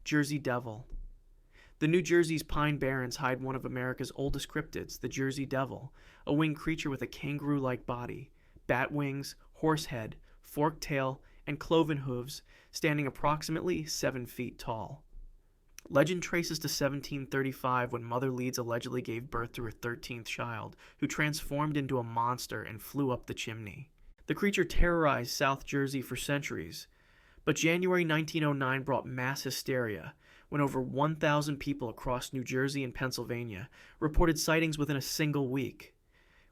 Jersey Devil. The New Jersey's Pine Barrens hide one of America's oldest cryptids, the Jersey Devil, a winged creature with a kangaroo-like body, bat wings, horse head, forked tail, and cloven hooves, standing approximately 7 feet tall. Legend traces to 1735 when Mother Leeds allegedly gave birth to her 13th child, who transformed into a monster and flew up the chimney. The creature terrorized South Jersey for centuries, but January 1909 brought mass hysteria when over 1,000 people across New Jersey and Pennsylvania reported sightings within a single week.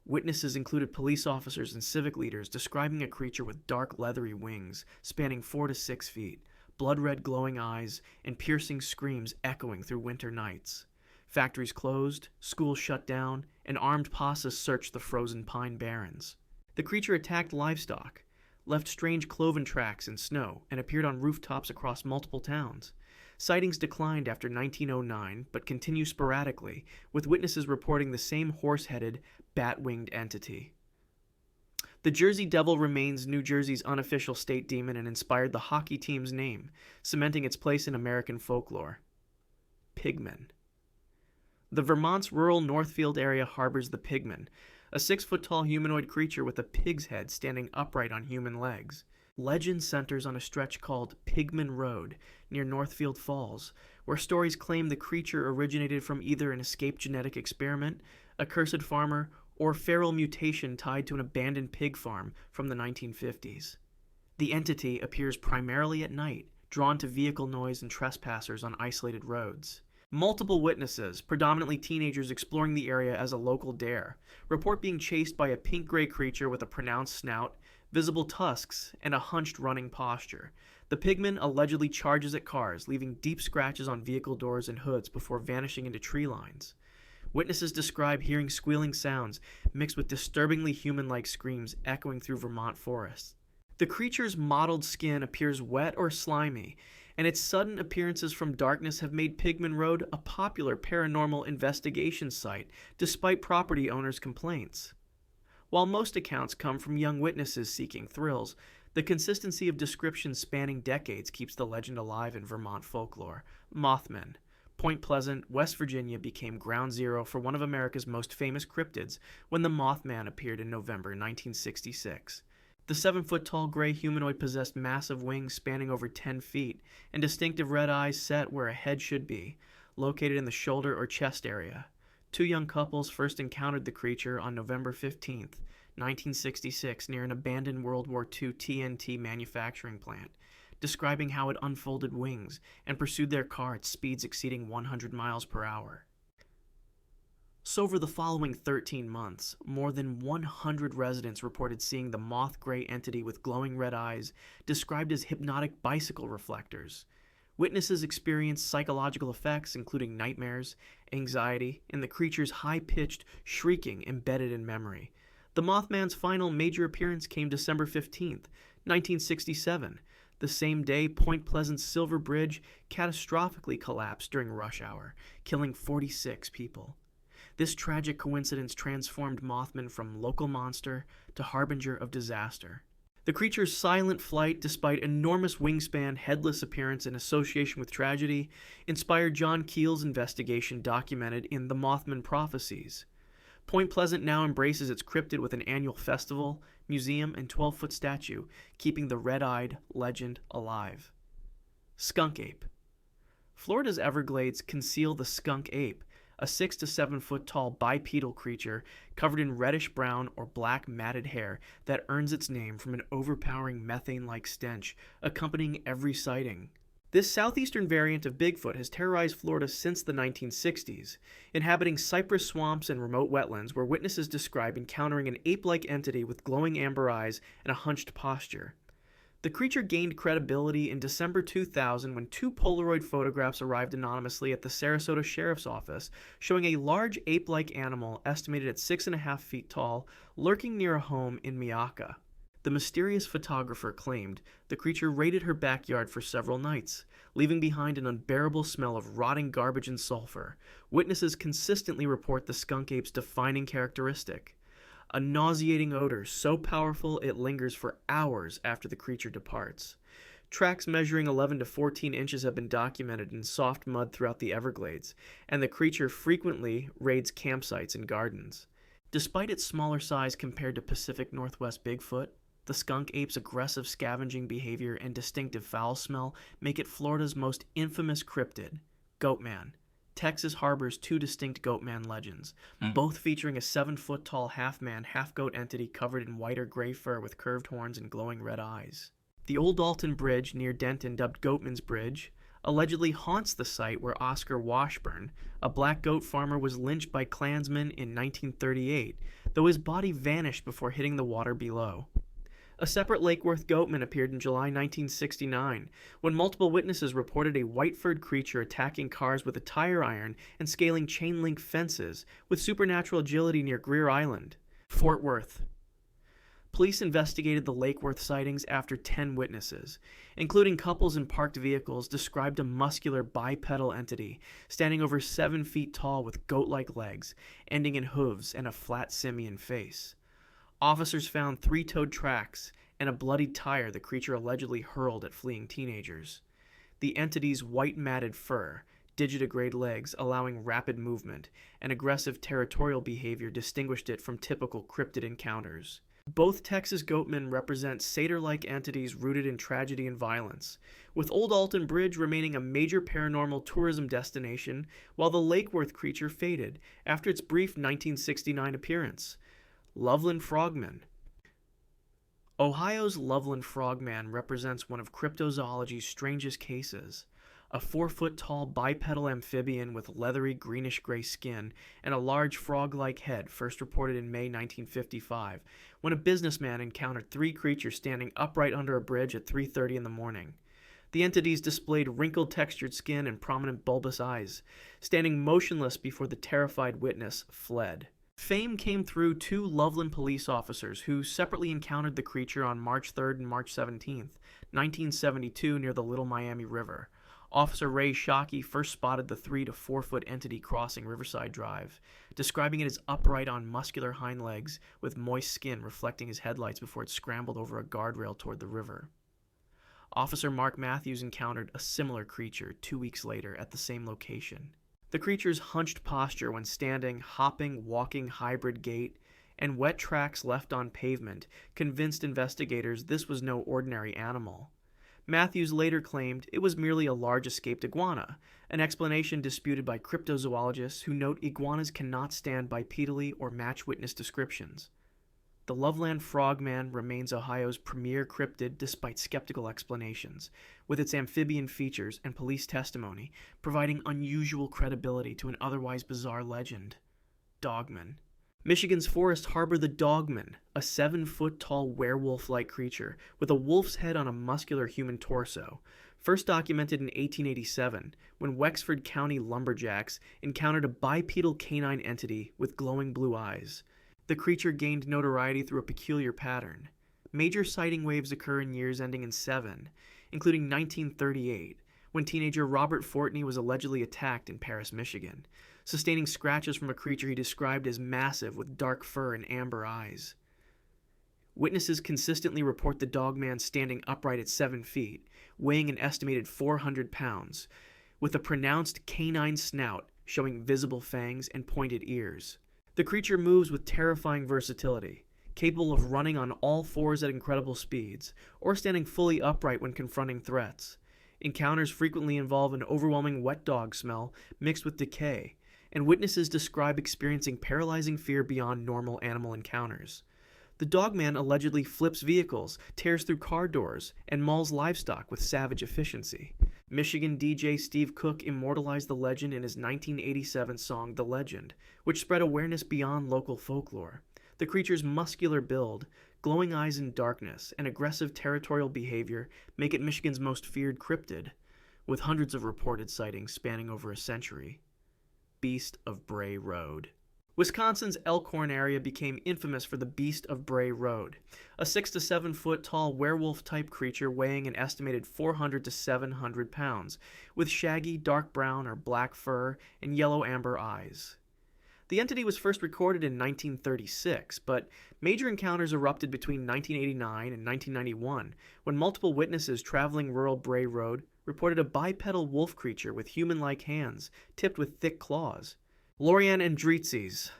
Witnesses included police officers and civic leaders describing a creature with dark leathery wings spanning 4 to 6 feet, blood-red glowing eyes, and piercing screams echoing through winter nights. Factories closed, schools shut down, and armed posses searched the frozen pine barrens. The creature attacked livestock, left strange cloven tracks in snow, and appeared on rooftops across multiple towns. Sightings declined after 1909, but continue sporadically, with witnesses reporting the same horse-headed, bat-winged entity. The Jersey Devil remains New Jersey's unofficial state demon and inspired the hockey team's name, cementing its place in American folklore. Pigman. The Vermont's rural Northfield area harbors the pigman, a 6-foot-tall humanoid creature with a pig's head standing upright on human legs. Legend centers on a stretch called Pigman Road near Northfield Falls, where stories claim the creature originated from either an escaped genetic experiment, a cursed farmer, or feral mutation tied to an abandoned pig farm from the 1950s. The entity appears primarily at night, drawn to vehicle noise and trespassers on isolated roads. Multiple witnesses, predominantly teenagers exploring the area as a local dare, report being chased by a pink-gray creature with a pronounced snout, visible tusks, and a hunched running posture. The pigman allegedly charges at cars, leaving deep scratches on vehicle doors and hoods before vanishing into tree lines. Witnesses describe hearing squealing sounds mixed with disturbingly human-like screams echoing through Vermont forests. The creature's mottled skin appears wet or slimy, and its sudden appearances from darkness have made Pigman Road a popular paranormal investigation site, despite property owners' complaints. While most accounts come from young witnesses seeking thrills, the consistency of descriptions spanning decades keeps the legend alive in Vermont folklore. Mothmen. Point Pleasant, West Virginia became ground zero for one of America's most famous cryptids when the Mothman appeared in November 1966. The 7-foot-tall gray humanoid possessed massive wings spanning over 10 feet and distinctive red eyes set where a head should be, located in the shoulder or chest area. 2 young couples first encountered the creature on November 15, 1966, near an abandoned World War II TNT manufacturing plant, describing how it unfolded wings and pursued their car at speeds exceeding 100 miles per hour. So over the following 13 months, more than 100 residents reported seeing the moth-gray entity with glowing red eyes, described as hypnotic bicycle reflectors. Witnesses experienced psychological effects including nightmares, anxiety, and the creature's high-pitched shrieking embedded in memory. The Mothman's final major appearance came December 15, 1967, the same day Point Pleasant's Silver Bridge catastrophically collapsed during rush hour, killing 46 people. This tragic coincidence transformed Mothman from local monster to harbinger of disaster. The creature's silent flight, despite enormous wingspan, headless appearance, and association with tragedy, inspired John Keel's investigation documented in The Mothman Prophecies. Point Pleasant now embraces its cryptid with an annual festival, museum, and 12-foot statue, keeping the red-eyed legend alive. Skunk ape. Florida's Everglades conceal the skunk ape, a 6 to 7 foot tall bipedal creature covered in reddish-brown or black matted hair that earns its name from an overpowering methane-like stench accompanying every sighting. This southeastern variant of Bigfoot has terrorized Florida since the 1960s, inhabiting cypress swamps and remote wetlands where witnesses describe encountering an ape-like entity with glowing amber eyes and a hunched posture. The creature gained credibility in December 2000 when 2 Polaroid photographs arrived anonymously at the Sarasota Sheriff's Office showing a large ape-like animal estimated at 6.5 feet tall lurking near a home in Miaka. The mysterious photographer claimed the creature raided her backyard for several nights, leaving behind an unbearable smell of rotting garbage and sulfur. Witnesses consistently report the skunk ape's defining characteristic: a nauseating odor so powerful it lingers for hours after the creature departs. Tracks measuring 11 to 14 inches have been documented in soft mud throughout the Everglades, and the creature frequently raids campsites and gardens. Despite its smaller size compared to Pacific Northwest Bigfoot, the skunk ape's aggressive scavenging behavior and distinctive foul smell make it Florida's most infamous cryptid, Goatman. Texas harbors two distinct Goatman legends, both featuring a 7-foot-tall half-man, half-goat entity covered in white or gray fur with curved horns and glowing red eyes. The Old Dalton Bridge near Denton, dubbed Goatman's Bridge, allegedly haunts the site where Oscar Washburn, a black goat farmer, was lynched by Klansmen in 1938, though his body vanished before hitting the water below. A separate Lake Worth goatman appeared in July 1969, when multiple witnesses reported a white-furred creature attacking cars with a tire iron and scaling chain-link fences with supernatural agility near Greer Island, Fort Worth. Police investigated the Lake Worth sightings after 10 witnesses, including couples in parked vehicles, described a muscular bipedal entity standing over 7 feet tall with goat-like legs, ending in hooves and a flat simian face. Officers found 3-toed tracks and a bloodied tire the creature allegedly hurled at fleeing teenagers. The entity's white matted fur, digitigrade legs allowing rapid movement, and aggressive territorial behavior distinguished it from typical cryptid encounters. Both Texas goatmen represent satyr-like entities rooted in tragedy and violence, with Old Alton Bridge remaining a major paranormal tourism destination, while the Lake Worth creature faded after its brief 1969 appearance. Loveland Frogman. Ohio's Loveland Frogman represents one of cryptozoology's strangest cases. A 4-foot-tall bipedal amphibian with leathery greenish-gray skin and a large frog-like head, first reported in May 1955, when a businessman encountered 3 creatures standing upright under a bridge at 3:30 in the morning. The entities displayed wrinkled textured skin and prominent bulbous eyes. Standing motionless before the terrified witness, fled. Fame came through 2 Loveland police officers who separately encountered the creature on March 3rd and March 17th, 1972, near the Little Miami River. Officer Ray Shockey first spotted the 3 to 4 foot entity crossing Riverside Drive, describing it as upright on muscular hind legs with moist skin reflecting his headlights before it scrambled over a guardrail toward the river. Officer Mark Matthews encountered a similar creature 2 weeks later at the same location. The creature's hunched posture when standing, hopping, walking hybrid gait, and wet tracks left on pavement convinced investigators this was no ordinary animal. Matthews later claimed it was merely a large escaped iguana, an explanation disputed by cryptozoologists who note iguanas cannot stand bipedally or match witness descriptions. The Loveland Frogman remains Ohio's premier cryptid despite skeptical explanations, with its amphibian features and police testimony providing unusual credibility to an otherwise bizarre legend. Dogman. Michigan's forests harbor the dogman, a 7-foot-tall werewolf-like creature with a wolf's head on a muscular human torso, first documented in 1887 when Wexford County lumberjacks encountered a bipedal canine entity with glowing blue eyes. The creature gained notoriety through a peculiar pattern. Major sighting waves occur in years ending in 7, including 1938, when teenager Robert Fortney was allegedly attacked in Paris, Michigan, sustaining scratches from a creature he described as massive with dark fur and amber eyes. Witnesses consistently report the dogman standing upright at 7 feet, weighing an estimated 400 pounds, with a pronounced canine snout showing visible fangs and pointed ears. The creature moves with terrifying versatility, capable of running on all 4s at incredible speeds, or standing fully upright when confronting threats. Encounters frequently involve an overwhelming wet dog smell mixed with decay, and witnesses describe experiencing paralyzing fear beyond normal animal encounters. The dogman allegedly flips vehicles, tears through car doors, and mauls livestock with savage efficiency. Michigan DJ Steve Cook immortalized the legend in his 1987 song The Legend, which spread awareness beyond local folklore. The creature's muscular build, glowing eyes in darkness, and aggressive territorial behavior make it Michigan's most feared cryptid, with hundreds of reported sightings spanning over a century. Beast of Bray Road. Wisconsin's Elkhorn area became infamous for the Beast of Bray Road, a 6 to 7 foot tall werewolf-type creature weighing an estimated 400 to 700 pounds, with shaggy dark brown or black fur and yellow-amber eyes. The entity was first recorded in 1936, but major encounters erupted between 1989 and 1991 when multiple witnesses traveling rural Bray Road reported a bipedal wolf creature with human-like hands tipped with thick claws. Lorianne Andreetzes.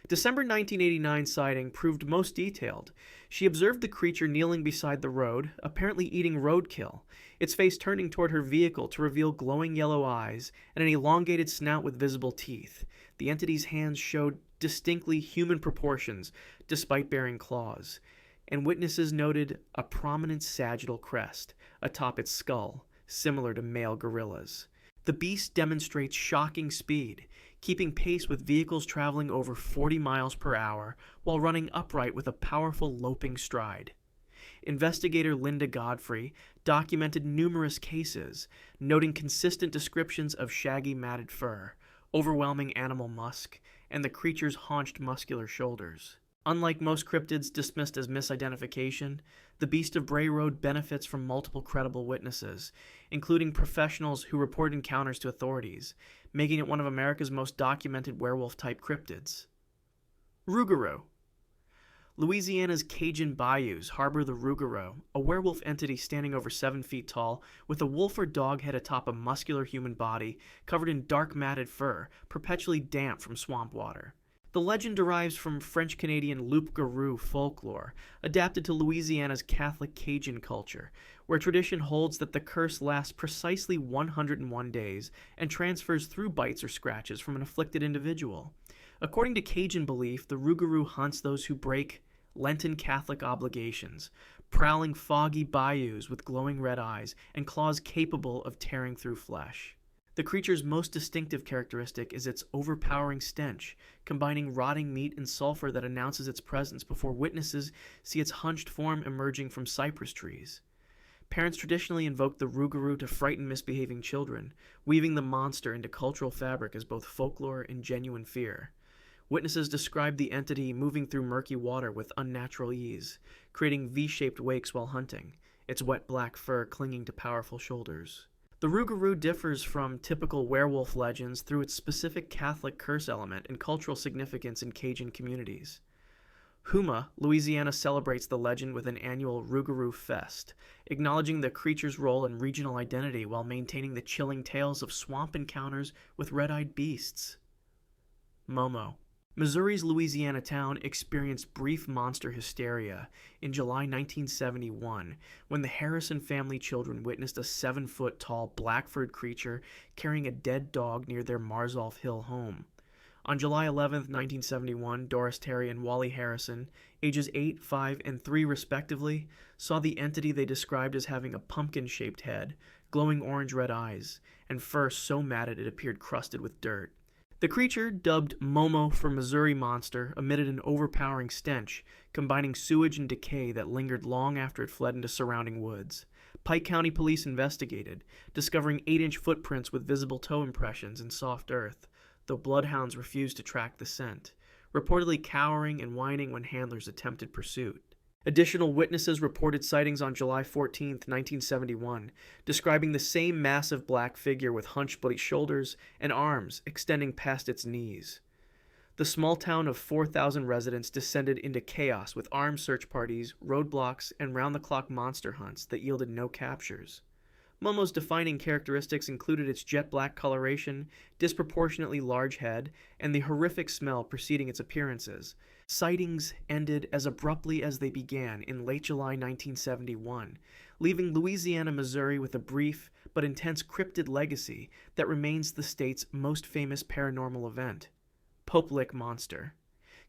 December 1989 sighting proved most detailed. She observed the creature kneeling beside the road, apparently eating roadkill, its face turning toward her vehicle to reveal glowing yellow eyes and an elongated snout with visible teeth. The entity's hands showed distinctly human proportions, despite bearing claws, and witnesses noted a prominent sagittal crest atop its skull, similar to male gorillas. The beast demonstrates shocking speed, keeping pace with vehicles traveling over 40 miles per hour while running upright with a powerful loping stride. Investigator Linda Godfrey documented numerous cases, noting consistent descriptions of shaggy matted fur, overwhelming animal musk, and the creature's haunched muscular shoulders. Unlike most cryptids dismissed as misidentification, the Beast of Bray Road benefits from multiple credible witnesses, including professionals who report encounters to authorities, making it one of America's most documented werewolf-type cryptids. Rougarou. Louisiana's Cajun bayous harbor the rougarou, a werewolf entity standing over 7 feet tall, with a wolf or dog head atop a muscular human body covered in dark matted fur, perpetually damp from swamp water. The legend derives from French-Canadian loup-garou folklore, adapted to Louisiana's Catholic Cajun culture, where tradition holds that the curse lasts precisely 101 days and transfers through bites or scratches from an afflicted individual. According to Cajun belief, the rougarou hunts those who break Lenten Catholic obligations, prowling foggy bayous with glowing red eyes and claws capable of tearing through flesh. The creature's most distinctive characteristic is its overpowering stench, combining rotting meat and sulfur that announces its presence before witnesses see its hunched form emerging from cypress trees. Parents traditionally invoke the rougarou to frighten misbehaving children, weaving the monster into cultural fabric as both folklore and genuine fear. Witnesses describe the entity moving through murky water with unnatural ease, creating V-shaped wakes while hunting, its wet black fur clinging to powerful shoulders. The rougarou differs from typical werewolf legends through its specific Catholic curse element and cultural significance in Cajun communities. Houma, Louisiana celebrates the legend with an annual Rougarou Fest, acknowledging the creature's role in regional identity while maintaining the chilling tales of swamp encounters with red-eyed beasts. Momo. Missouri's Louisiana town experienced brief monster hysteria in July 1971 when the Harrison family children witnessed a 7-foot-tall black-furred creature carrying a dead dog near their Marzolf Hill home. On July 11, 1971, Doris Terry and Wally Harrison, ages 8, 5, and 3 respectively, saw the entity they described as having a pumpkin-shaped head, glowing orange-red eyes, and fur so matted it appeared crusted with dirt. The creature, dubbed Momo for Missouri Monster, emitted an overpowering stench, combining sewage and decay that lingered long after it fled into surrounding woods. Pike County Police investigated, discovering 8-inch footprints with visible toe impressions in soft earth, though bloodhounds refused to track the scent, reportedly cowering and whining when handlers attempted pursuit. Additional witnesses reported sightings on July 14, 1971, describing the same massive black figure with hunched bloody shoulders and arms extending past its knees. The small town of 4,000 residents descended into chaos with armed search parties, roadblocks, and round-the-clock monster hunts that yielded no captures. Momo's defining characteristics included its jet black coloration, disproportionately large head, and the horrific smell preceding its appearances. Sightings ended as abruptly as they began in late July 1971, leaving Louisiana, Missouri with a brief but intense cryptid legacy that remains the state's most famous paranormal event. Pope Lick Monster.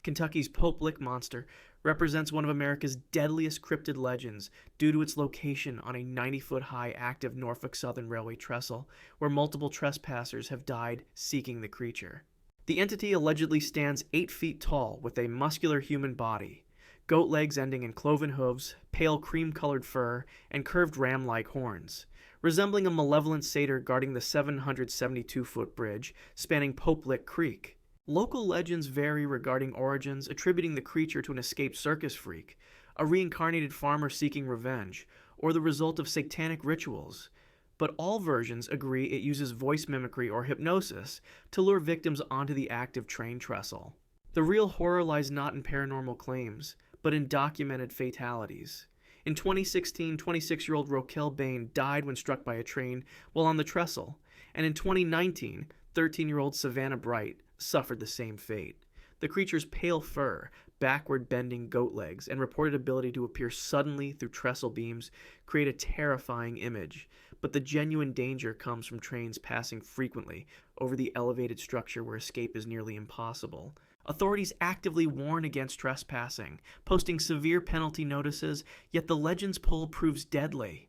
Kentucky's Pope Lick Monster represents one of America's deadliest cryptid legends due to its location on a 90-foot-high active Norfolk Southern Railway trestle where multiple trespassers have died seeking the creature. The entity allegedly stands 8 feet tall with a muscular human body, goat legs ending in cloven hooves, pale cream-colored fur, and curved ram-like horns, resembling a malevolent satyr guarding the 772-foot bridge spanning Pope Lick Creek. Local legends vary regarding origins, attributing the creature to an escaped circus freak, a reincarnated farmer seeking revenge, or the result of satanic rituals. but all versions agree it uses voice mimicry or hypnosis to lure victims onto the active train trestle. The real horror lies not in paranormal claims, but in documented fatalities. In 2016, 26-year-old Roquel Bain died when struck by a train while on the trestle, and in 2019, 13-year-old Savannah Bright suffered the same fate. The creature's pale fur, backward-bending goat legs, and reported ability to appear suddenly through trestle beams create a terrifying image, but the genuine danger comes from trains passing frequently over the elevated structure where escape is nearly impossible. Authorities actively warn against trespassing, posting severe penalty notices, yet the legend's pull proves deadly.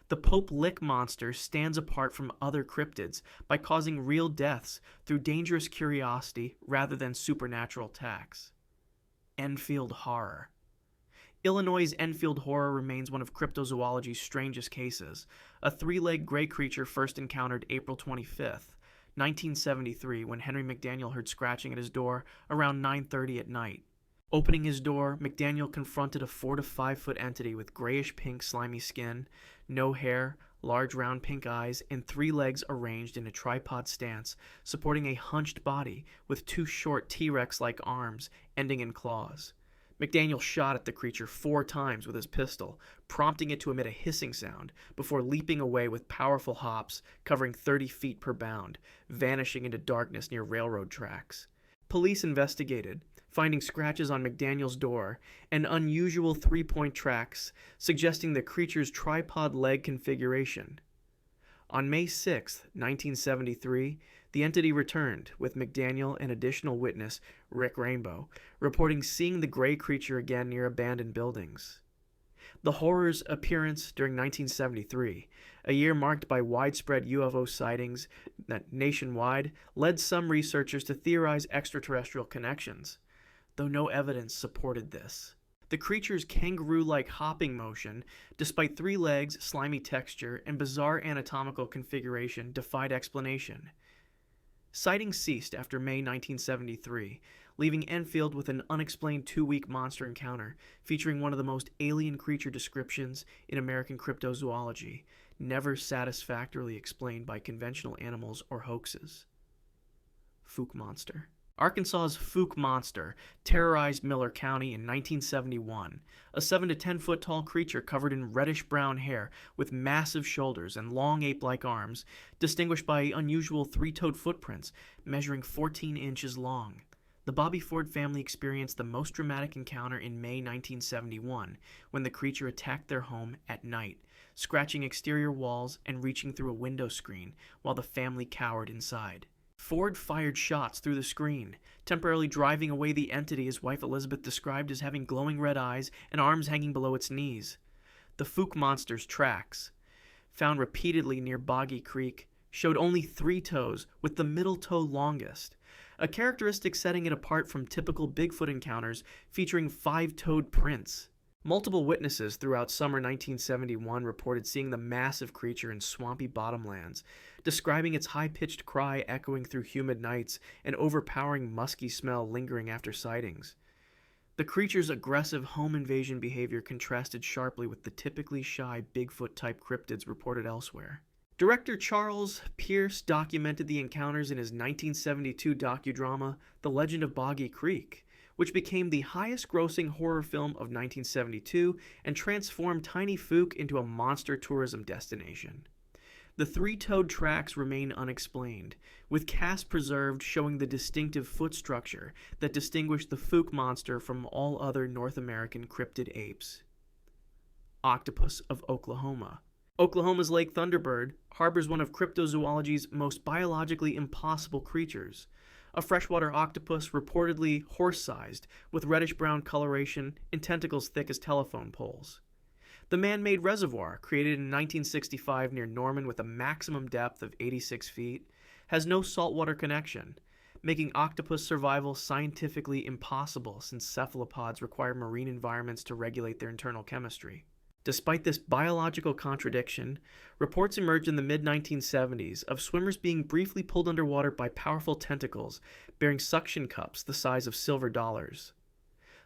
The Pope Lick monster stands apart from other cryptids by causing real deaths through dangerous curiosity rather than supernatural attacks. Enfield Horror. Illinois' Enfield Horror remains one of cryptozoology's strangest cases. A three-legged gray creature first encountered April 25th, 1973, when Henry McDaniel heard scratching at his door around 9:30 at night. Opening his door, McDaniel confronted a 4 to 5 foot entity with grayish-pink slimy skin, no hair, large round pink eyes, and 3 legs arranged in a tripod stance, supporting a hunched body with 2 short T-Rex-like arms ending in claws. McDaniel shot at the creature 4 times with his pistol, prompting it to emit a hissing sound before leaping away with powerful hops covering 30 feet per bound, vanishing into darkness near railroad tracks. Police investigated, finding scratches on McDaniel's door and unusual 3-point tracks suggesting the creature's tripod leg configuration. On May 6, 1973, the entity returned, with McDaniel and additional witness, Rick Rainbow, reporting seeing the gray creature again near abandoned buildings. The horror's appearance during 1973, a year marked by widespread UFO sightings nationwide, led some researchers to theorize extraterrestrial connections, though no evidence supported this. The creature's kangaroo-like hopping motion, despite 3 legs, slimy texture, and bizarre anatomical configuration, defied explanation. Sightings ceased after May 1973, leaving Enfield with an unexplained 2-week monster encounter featuring one of the most alien creature descriptions in American cryptozoology, never satisfactorily explained by conventional animals or hoaxes. Fook Monster. Arkansas's Fook Monster terrorized Miller County in 1971, a 7 to 10 foot tall creature covered in reddish-brown hair with massive shoulders and long ape-like arms, distinguished by unusual 3-toed footprints measuring 14 inches long. The Bobby Ford family experienced the most dramatic encounter in May 1971, when the creature attacked their home at night, scratching exterior walls and reaching through a window screen while the family cowered inside. Ford fired shots through the screen, temporarily driving away the entity his wife Elizabeth described as having glowing red eyes and arms hanging below its knees. The Fook monster's tracks, found repeatedly near Boggy Creek, showed only 3 toes, with the middle toe longest, a characteristic setting it apart from typical Bigfoot encounters featuring 5-toed prints. Multiple witnesses throughout summer 1971 reported seeing the massive creature in swampy bottomlands, describing its high-pitched cry echoing through humid nights and overpowering musky smell lingering after sightings. The creature's aggressive home invasion behavior contrasted sharply with the typically shy Bigfoot-type cryptids reported elsewhere. Director Charles Pierce documented the encounters in his 1972 docudrama The Legend of Boggy Creek, which became the highest-grossing horror film of 1972 and transformed Tiny Fook into a monster tourism destination. The 3-toed tracks remain unexplained, with casts preserved showing the distinctive foot structure that distinguished the Fook monster from all other North American cryptid apes. Octopus of Oklahoma. Oklahoma's Lake Thunderbird harbors one of cryptozoology's most biologically impossible creatures, a freshwater octopus reportedly horse-sized with reddish-brown coloration and tentacles thick as telephone poles. The man-made reservoir, created in 1965 near Norman with a maximum depth of 86 feet, has no saltwater connection, making octopus survival scientifically impossible since cephalopods require marine environments to regulate their internal chemistry. Despite this biological contradiction, reports emerged in the mid-1970s of swimmers being briefly pulled underwater by powerful tentacles bearing suction cups the size of silver dollars.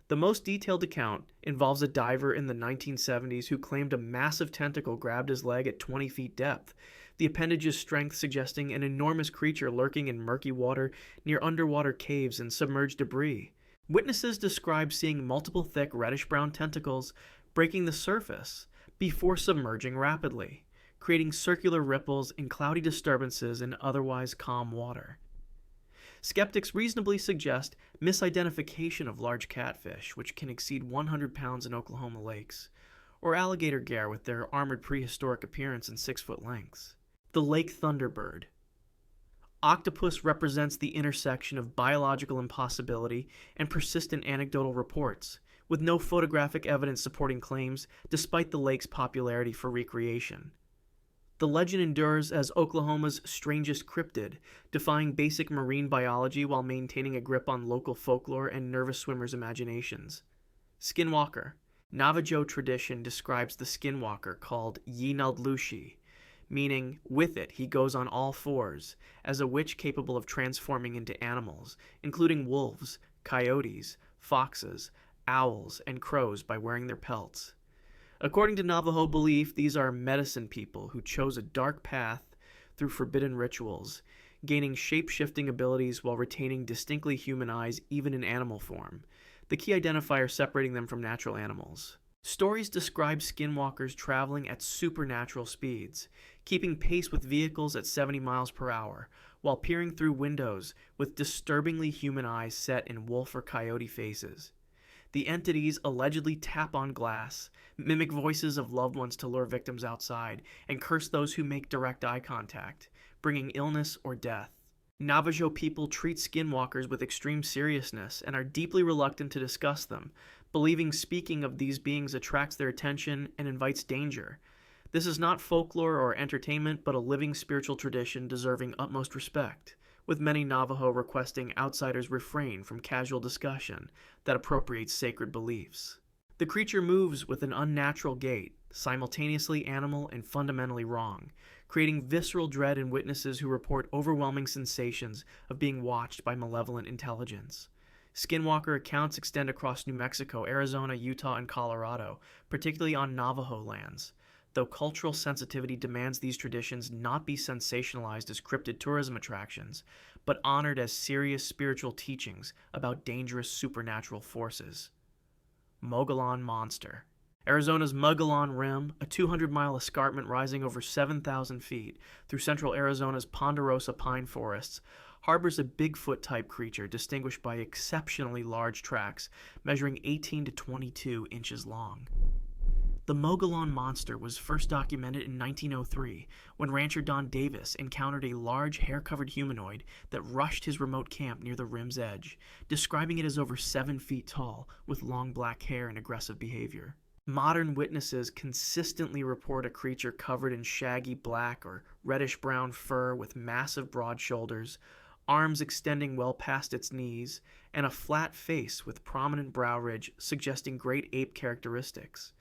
The most detailed account involves a diver in the 1970s who claimed a massive tentacle grabbed his leg at 20 feet depth, the appendage's strength suggesting an enormous creature lurking in murky water near underwater caves and submerged debris. Witnesses describe seeing multiple thick reddish-brown tentacles breaking the surface before submerging rapidly, creating circular ripples and cloudy disturbances in otherwise calm water. Skeptics reasonably suggest misidentification of large catfish, which can exceed 100 pounds in Oklahoma lakes, or alligator gaur with their armored prehistoric appearance and 6-foot lengths. The lake thunderbird. Octopus represents the intersection of biological impossibility and persistent anecdotal reports, with no photographic evidence supporting claims despite the lake's popularity for recreation. The legend endures as Oklahoma's strangest cryptid, defying basic marine biology while maintaining a grip on local folklore and nervous swimmers' imaginations. Skinwalker. Navajo tradition describes the skinwalker called Yinaldlushi, meaning with it he goes on all fours, as a witch capable of transforming into animals, including wolves, coyotes, foxes, owls, and crows by wearing their pelts. According to Navajo belief, these are medicine people who chose a dark path through forbidden rituals, gaining shape-shifting abilities while retaining distinctly human eyes even in animal form, the key identifier separating them from natural animals. Stories describe skinwalkers traveling at supernatural speeds, keeping pace with vehicles at 70 miles per hour, while peering through windows with disturbingly human eyes set in wolf or coyote faces. The entities allegedly tap on glass, mimic voices of loved ones to lure victims outside, and curse those who make direct eye contact, bringing illness or death. Navajo people treat skinwalkers with extreme seriousness and are deeply reluctant to discuss them, believing speaking of these beings attracts their attention and invites danger. This is not folklore or entertainment, but a living spiritual tradition deserving utmost respect, with many Navajo requesting outsiders refrain from casual discussion that appropriates sacred beliefs. The creature moves with an unnatural gait, simultaneously animal and fundamentally wrong, creating visceral dread in witnesses who report overwhelming sensations of being watched by malevolent intelligence. Skinwalker accounts extend across New Mexico, Arizona, Utah, and Colorado, particularly on Navajo lands, though cultural sensitivity demands these traditions not be sensationalized as cryptid tourism attractions, but honored as serious spiritual teachings about dangerous supernatural forces. Mogollon Monster. Arizona's Mogollon Rim, a 200-mile escarpment rising over 7,000 feet through central Arizona's ponderosa pine forests, harbors a Bigfoot-type creature distinguished by exceptionally large tracks, measuring 18 to 22 inches long. The Mogollon Monster was first documented in 1903 when rancher Don Davis encountered a large hair-covered humanoid that rushed his remote camp near the rim's edge, describing it as over 7 feet tall with long black hair and aggressive behavior. Modern witnesses consistently report a creature covered in shaggy black or reddish-brown fur with massive broad shoulders, arms extending well past its knees, and a flat face with prominent brow ridge suggesting great ape characteristics.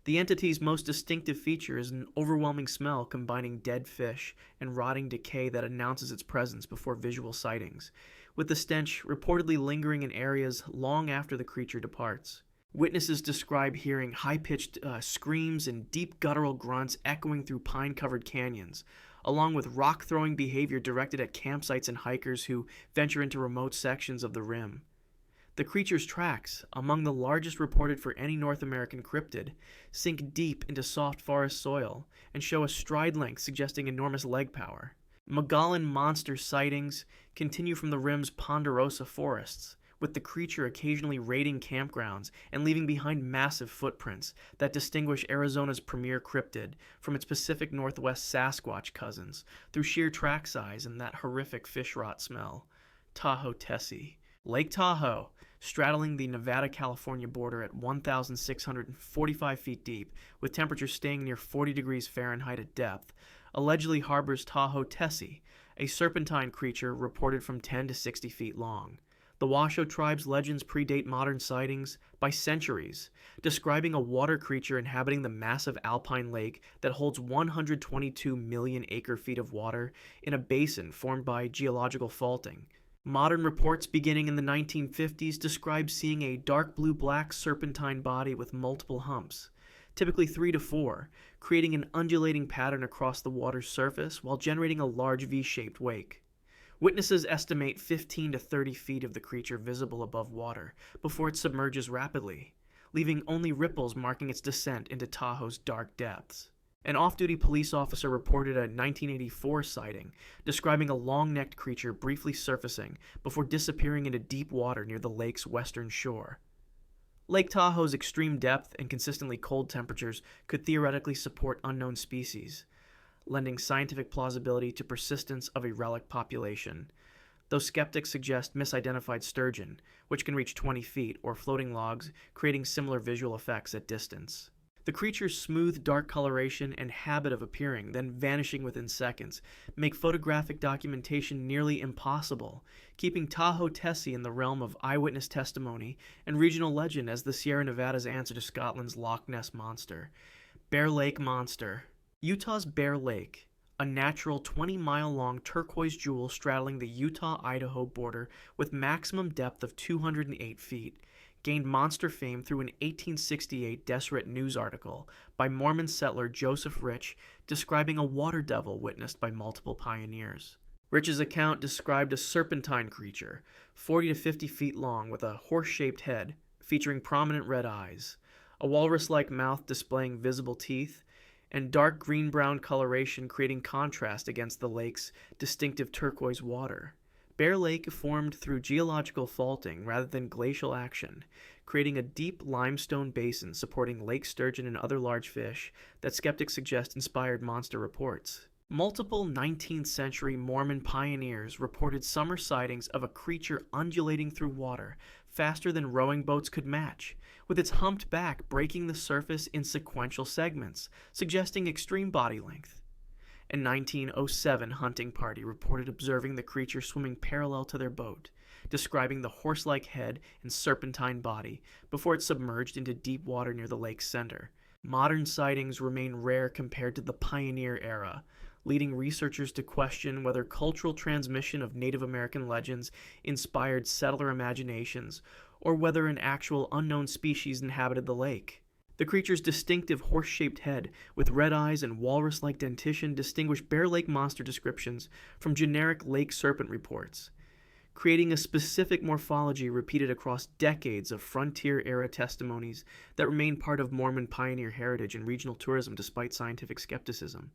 The entity's most distinctive feature is an overwhelming smell combining dead fish and rotting decay that announces its presence before visual sightings, with the stench reportedly lingering in areas long after the creature departs. Witnesses describe hearing high-pitched screams and deep guttural grunts echoing through pine-covered canyons, along with rock-throwing behavior directed at campsites and hikers who venture into remote sections of the rim. The creature's tracks, among the largest reported for any North American cryptid, sink deep into soft forest soil and show a stride length suggesting enormous leg power. Mogollon Monster sightings continue from the rim's ponderosa forests, with the creature occasionally raiding campgrounds and leaving behind massive footprints that distinguish Arizona's premier cryptid from its Pacific Northwest Sasquatch cousins through sheer track size and that horrific fish rot smell. Tahoe Tessie. Lake Tahoe, straddling the Nevada-California border at 1,645 feet deep, with temperatures staying near 40 degrees Fahrenheit at depth, allegedly harbors Tahoe Tessie, a serpentine creature reported from 10 to 60 feet long. The Washoe tribe's legends predate modern sightings by centuries, describing a water creature inhabiting the massive alpine lake that holds 122 million acre-feet of water in a basin formed by geological faulting. Modern reports beginning in the 1950s describe seeing a dark blue-black serpentine body with multiple humps, typically 3 to 4, creating an undulating pattern across the water's surface while generating a large V-shaped wake. Witnesses estimate 15 to 30 feet of the creature visible above water before it submerges rapidly, leaving only ripples marking its descent into Tahoe's dark depths. An off-duty police officer reported a 1984 sighting, describing a long-necked creature briefly surfacing before disappearing into deep water near the lake's western shore. Lake Tahoe's extreme depth and consistently cold temperatures could theoretically support unknown species, lending scientific plausibility to persistence of a relic population, though skeptics suggest misidentified sturgeon, which can reach 20 feet, or floating logs, creating similar visual effects at distance. The creature's smooth, dark coloration and habit of appearing, then vanishing within seconds, make photographic documentation nearly impossible, keeping Tahoe Tessie in the realm of eyewitness testimony and regional legend as the Sierra Nevada's answer to Scotland's Loch Ness Monster. Bear Lake Monster. Utah's Bear Lake, a natural 20-mile-long turquoise jewel straddling the Utah-Idaho border with maximum depth of 208 feet, gained monster fame through an 1868 Deseret News article by Mormon settler Joseph Rich describing a water devil witnessed by multiple pioneers. Rich's account described a serpentine creature, 40 to 50 feet long with a horse-shaped head, featuring prominent red eyes, a walrus-like mouth displaying visible teeth, and dark green-brown coloration creating contrast against the lake's distinctive turquoise water. Bear Lake formed through geological faulting rather than glacial action, creating a deep limestone basin supporting lake sturgeon and other large fish that skeptics suggest inspired monster reports. Multiple 19th century Mormon pioneers reported summer sightings of a creature undulating through water faster than rowing boats could match, with its humped back breaking the surface in sequential segments, suggesting extreme body length. A 1907 hunting party reported observing the creature swimming parallel to their boat, describing the horse-like head and serpentine body before it submerged into deep water near the lake's center. Modern sightings remain rare compared to the pioneer era, leading researchers to question whether cultural transmission of Native American legends inspired settler imaginations or whether an actual unknown species inhabited the lake. The creature's distinctive horse-shaped head with red eyes and walrus-like dentition distinguish Bear Lake monster descriptions from generic lake serpent reports, creating a specific morphology repeated across decades of frontier-era testimonies that remain part of Mormon pioneer heritage and regional tourism despite scientific skepticism.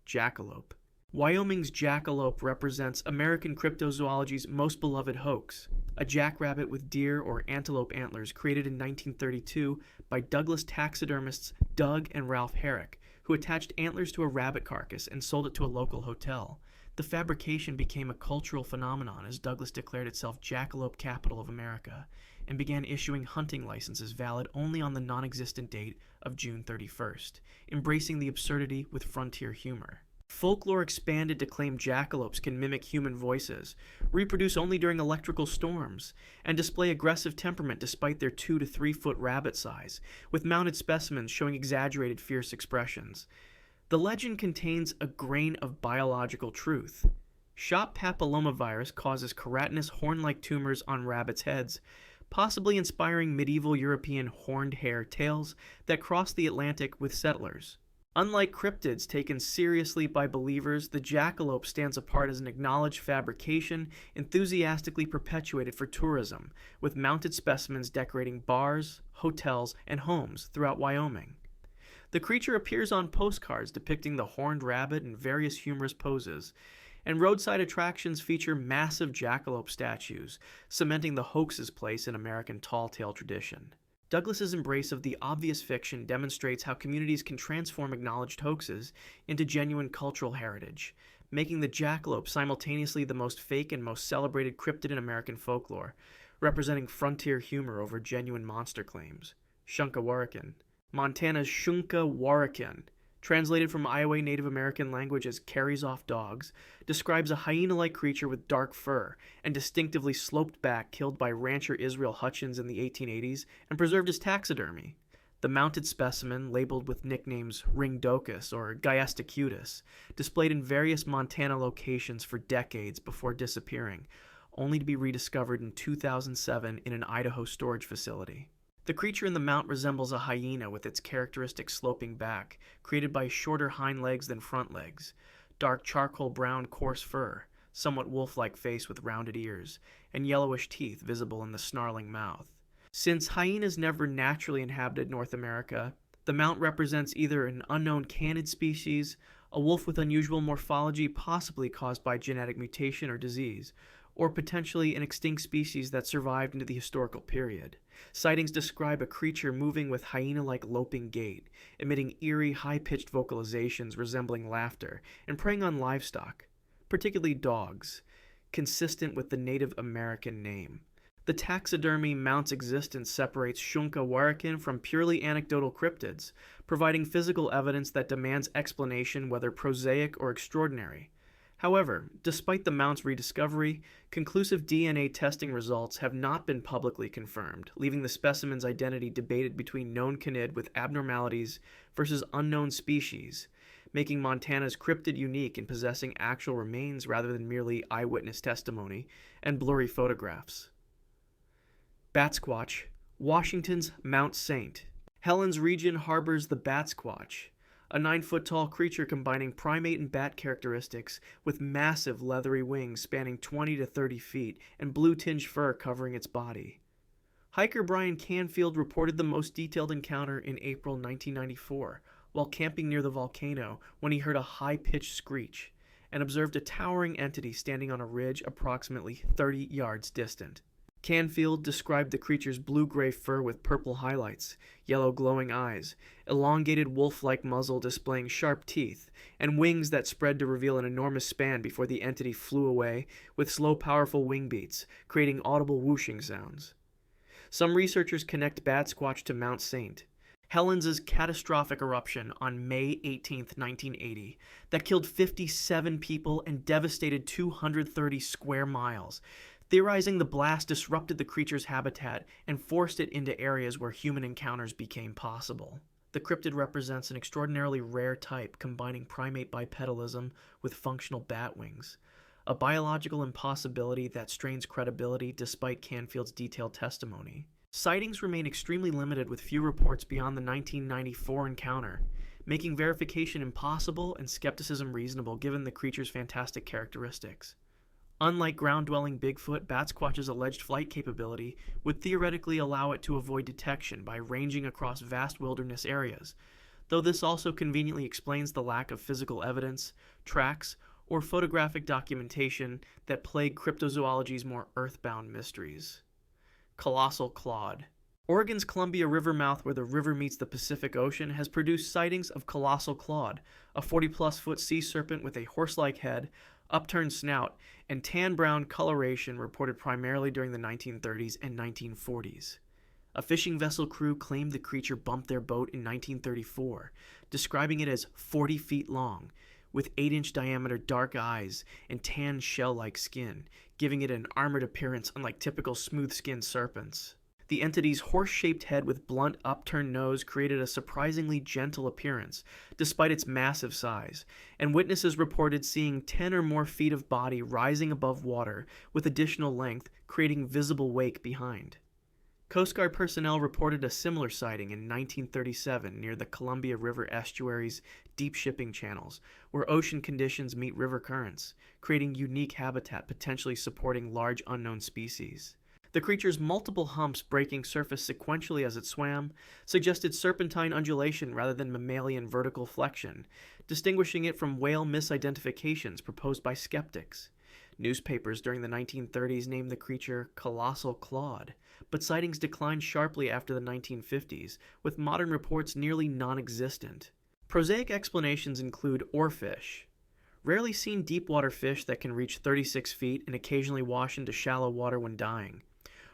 Jackalope. Wyoming's jackalope represents American cryptozoology's most beloved hoax, a jackrabbit with deer or antelope antlers created in 1932 by Douglas taxidermists Doug and Ralph Herrick, who attached antlers to a rabbit carcass and sold it to a local hotel. The fabrication became a cultural phenomenon as Douglas declared itself Jackalope Capital of America and began issuing hunting licenses valid only on the non-existent date of June 31st, embracing the absurdity with frontier humor. Folklore expanded to claim jackalopes can mimic human voices, reproduce only during electrical storms, and display aggressive temperament despite their 2 to 3 foot rabbit size, with mounted specimens showing exaggerated fierce expressions. The legend contains a grain of biological truth. Shop papillomavirus causes keratinous horn-like tumors on rabbits' heads, possibly inspiring medieval European horned hare tales that crossed the Atlantic with settlers. Unlike cryptids taken seriously by believers, the jackalope stands apart as an acknowledged fabrication enthusiastically perpetuated for tourism, with mounted specimens decorating bars, hotels, and homes throughout Wyoming. The creature appears on postcards depicting the horned rabbit in various humorous poses, and roadside attractions feature massive jackalope statues, cementing the hoax's place in American tall tale tradition. Douglas's embrace of the obvious fiction demonstrates how communities can transform acknowledged hoaxes into genuine cultural heritage, making the jackalope simultaneously the most fake and most celebrated cryptid in American folklore, representing frontier humor over genuine monster claims. Shunkawarrican. Montana's Shunkawarrican, translated from Iowa Native American language as carries off dogs, describes a hyena-like creature with dark fur and distinctively sloped back killed by rancher Israel Hutchins in the 1880s and preserved as taxidermy. The mounted specimen, labeled with nicknames Ringdocus or Gaiastacutus, displayed in various Montana locations for decades before disappearing, only to be rediscovered in 2007 in an Idaho storage facility. The creature in the mount resembles a hyena with its characteristic sloping back, created by shorter hind legs than front legs, dark charcoal brown coarse fur, somewhat wolf-like face with rounded ears, and yellowish teeth visible in the snarling mouth. Since hyenas never naturally inhabited North America, the mount represents either an unknown canid species, a wolf with unusual morphology possibly caused by genetic mutation or disease, or potentially an extinct species that survived into the historical period. Sightings describe a creature moving with hyena-like loping gait, emitting eerie, high-pitched vocalizations resembling laughter, and preying on livestock, particularly dogs, consistent with the Native American name. The taxidermy mount's existence separates Shunka Warakin from purely anecdotal cryptids, providing physical evidence that demands explanation whether prosaic or extraordinary. However, despite the mount's rediscovery, conclusive DNA testing results have not been publicly confirmed, leaving the specimen's identity debated between known canid with abnormalities versus unknown species, making Montana's cryptid unique in possessing actual remains rather than merely eyewitness testimony and blurry photographs. Bat Squatch, Washington's Mount Saint. Helens region harbors the bat squatch, a 9-foot-tall creature combining primate and bat characteristics with massive leathery wings spanning 20 to 30 feet and blue-tinged fur covering its body. Hiker Brian Canfield reported the most detailed encounter in April 1994 while camping near the volcano when he heard a high-pitched screech and observed a towering entity standing on a ridge approximately 30 yards distant. Canfield described the creature's blue-gray fur with purple highlights, yellow glowing eyes, elongated wolf-like muzzle displaying sharp teeth, and wings that spread to reveal an enormous span before the entity flew away with slow, powerful wing beats, creating audible whooshing sounds. Some researchers connect Bat Squatch to Mount Saint, Helens' catastrophic eruption on May 18, 1980, that killed 57 people and devastated 230 square miles, theorizing the blast disrupted the creature's habitat and forced it into areas where human encounters became possible. The cryptid represents an extraordinarily rare type combining primate bipedalism with functional bat wings, a biological impossibility that strains credibility despite Canfield's detailed testimony. Sightings remain extremely limited with few reports beyond the 1994 encounter, making verification impossible and skepticism reasonable given the creature's fantastic characteristics. Unlike ground-dwelling Bigfoot, Bat Squatch's alleged flight capability would theoretically allow it to avoid detection by ranging across vast wilderness areas, though this also conveniently explains the lack of physical evidence, tracks, or photographic documentation that plague cryptozoology's more earthbound mysteries. Colossal Clawed. Oregon's Columbia River mouth, where the river meets the Pacific Ocean, has produced sightings of Colossal Clawed, a 40-plus foot sea serpent with a horse-like head, upturned snout, and tan-brown coloration reported primarily during the 1930s and 1940s. A fishing vessel crew claimed the creature bumped their boat in 1934, describing it as 40 feet long, with 8-inch diameter dark eyes and tan shell-like skin, giving it an armored appearance unlike typical smooth-skinned serpents. The entity's horse-shaped head with blunt, upturned nose created a surprisingly gentle appearance, despite its massive size, and witnesses reported seeing 10 or more feet of body rising above water, with additional length, creating visible wake behind. Coast Guard personnel reported a similar sighting in 1937 near the Columbia River estuary's deep shipping channels, where ocean conditions meet river currents, creating unique habitat potentially supporting large unknown species. The creature's multiple humps breaking surface sequentially as it swam suggested serpentine undulation rather than mammalian vertical flexion, distinguishing it from whale misidentifications proposed by skeptics. Newspapers during the 1930s named the creature Colossal Clawed, but sightings declined sharply after the 1950s, with modern reports nearly non-existent. Prosaic explanations include oarfish, rarely seen deep-water fish that can reach 36 feet and occasionally wash into shallow water when dying,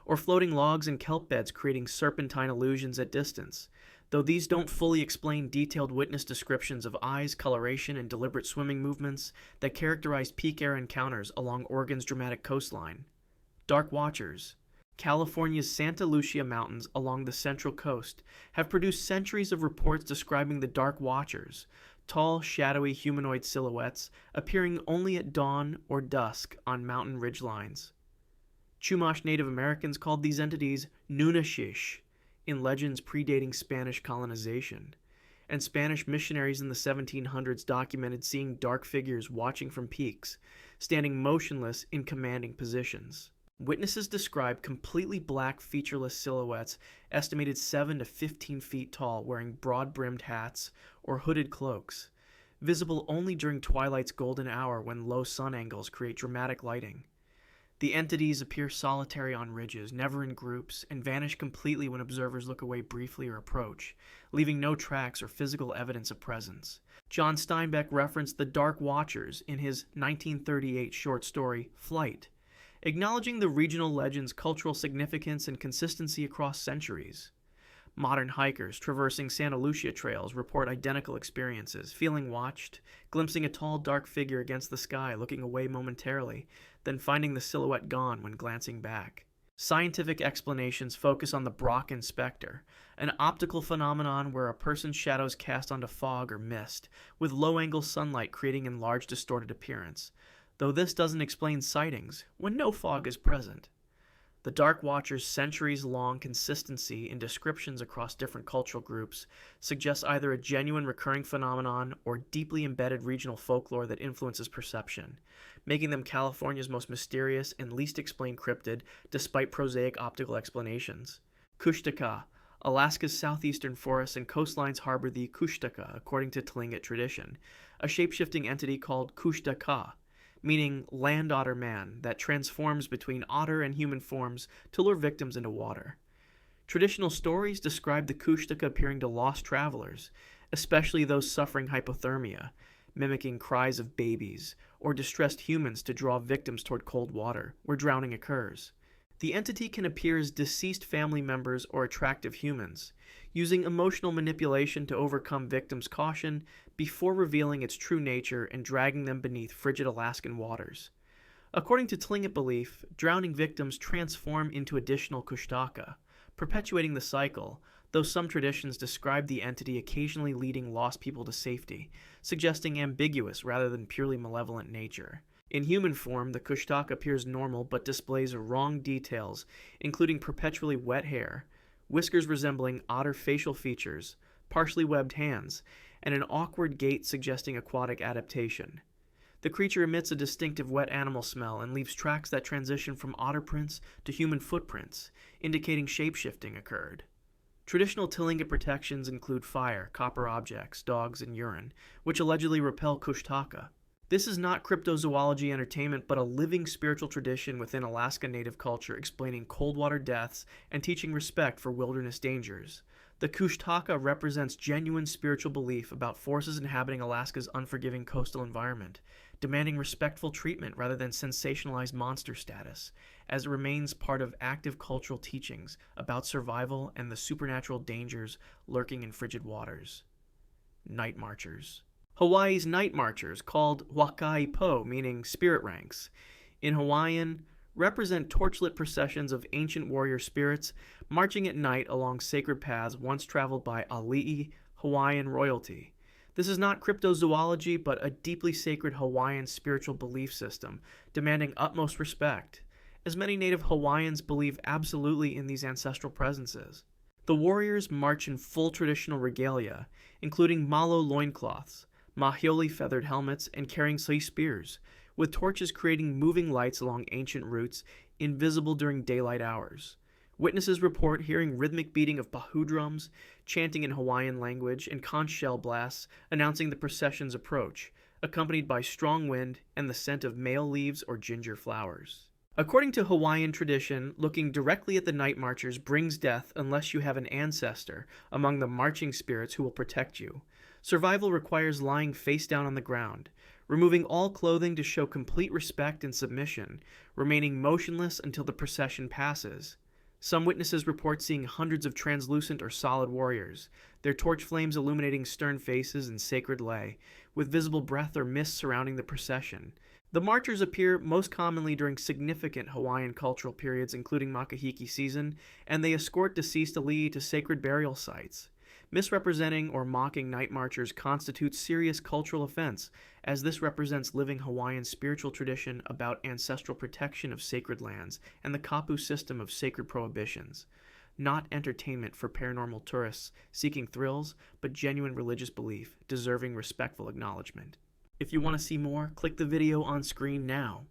or floating logs and kelp beds creating serpentine illusions at distance, though these don't fully explain detailed witness descriptions of eyes, coloration, and deliberate swimming movements that characterized peak air encounters along Oregon's dramatic coastline. Dark Watchers. California's Santa Lucia Mountains along the central coast have produced centuries of reports describing the Dark Watchers, tall, shadowy humanoid silhouettes appearing only at dawn or dusk on mountain ridgelines. Chumash Native Americans called these entities Nunashish in legends predating Spanish colonization, and Spanish missionaries in the 1700s documented seeing dark figures watching from peaks, standing motionless in commanding positions. Witnesses describe completely black, featureless silhouettes estimated 7 to 15 feet tall, wearing broad-brimmed hats or hooded cloaks, visible only during twilight's golden hour when low sun angles create dramatic lighting. The entities appear solitary on ridges, never in groups, and vanish completely when observers look away briefly or approach, leaving no tracks or physical evidence of presence. John Steinbeck referenced the Dark Watchers in his 1938 short story, Flight, acknowledging the regional legend's cultural significance and consistency across centuries. Modern hikers traversing Santa Lucia trails report identical experiences, feeling watched, glimpsing a tall, dark figure against the sky, looking away momentarily, then finding the silhouette gone when glancing back. Scientific explanations focus on the Brocken specter, an optical phenomenon where a person's shadow is cast onto fog or mist, with low-angle sunlight creating enlarged, distorted appearance, though this doesn't explain sightings when no fog is present. The Dark Watcher's centuries-long consistency in descriptions across different cultural groups suggests either a genuine recurring phenomenon or deeply embedded regional folklore that influences perception, making them California's most mysterious and least explained cryptid despite prosaic optical explanations. Kushtaka. Alaska's southeastern forests and coastlines harbor the Kushtaka, according to Tlingit tradition, a shape-shifting entity called Kushtaka, meaning land otter man, that transforms between otter and human forms to lure victims into water. Traditional stories describe the Kushtaka appearing to lost travelers, especially those suffering hypothermia, mimicking cries of babies, or distressed humans to draw victims toward cold water, where drowning occurs. The entity can appear as deceased family members or attractive humans, using emotional manipulation to overcome victims' caution before revealing its true nature and dragging them beneath frigid Alaskan waters. According to Tlingit belief, drowning victims transform into additional Kushtaka, perpetuating the cycle, though some traditions describe the entity occasionally leading lost people to safety, suggesting ambiguous rather than purely malevolent nature. In human form, the Kushtaka appears normal but displays wrong details, including perpetually wet hair, whiskers resembling otter facial features, partially webbed hands, and an awkward gait suggesting aquatic adaptation. The creature emits a distinctive wet animal smell and leaves tracks that transition from otter prints to human footprints, indicating shapeshifting occurred. Traditional Tlingit protections include fire, copper objects, dogs, and urine, which allegedly repel Kushtaka. This is not cryptozoology entertainment, but a living spiritual tradition within Alaska Native culture explaining cold water deaths and teaching respect for wilderness dangers. The Kushtaka represents genuine spiritual belief about forces inhabiting Alaska's unforgiving coastal environment, demanding respectful treatment rather than sensationalized monster status, as it remains part of active cultural teachings about survival and the supernatural dangers lurking in frigid waters. Night Marchers. Hawaii's night marchers, called Wakai Po, meaning spirit ranks, in Hawaiian, represent torchlit processions of ancient warrior spirits marching at night along sacred paths once traveled by Ali'i Hawaiian royalty. This is not cryptozoology, but a deeply sacred Hawaiian spiritual belief system, demanding utmost respect, as many native Hawaiians believe absolutely in these ancestral presences. The warriors march in full traditional regalia, including malo loincloths, mahioli feathered helmets, and carrying spears, with torches creating moving lights along ancient routes, invisible during daylight hours. Witnesses report hearing rhythmic beating of pahu drums, chanting in Hawaiian language, and conch shell blasts announcing the procession's approach, accompanied by strong wind and the scent of male leaves or ginger flowers. According to Hawaiian tradition, looking directly at the night marchers brings death unless you have an ancestor among the marching spirits who will protect you. Survival requires lying face down on the ground, removing all clothing to show complete respect and submission, remaining motionless until the procession passes. Some witnesses report seeing hundreds of translucent or solid warriors, their torch flames illuminating stern faces and sacred lay, with visible breath or mist surrounding the procession. The marchers appear most commonly during significant Hawaiian cultural periods including Makahiki season, and they escort deceased ali'i to sacred burial sites. Misrepresenting or mocking night marchers constitutes serious cultural offense, as this represents living Hawaiian spiritual tradition about ancestral protection of sacred lands and the kapu system of sacred prohibitions. Not entertainment for paranormal tourists seeking thrills, but genuine religious belief, deserving respectful acknowledgement. If you want to see more, click the video on screen now.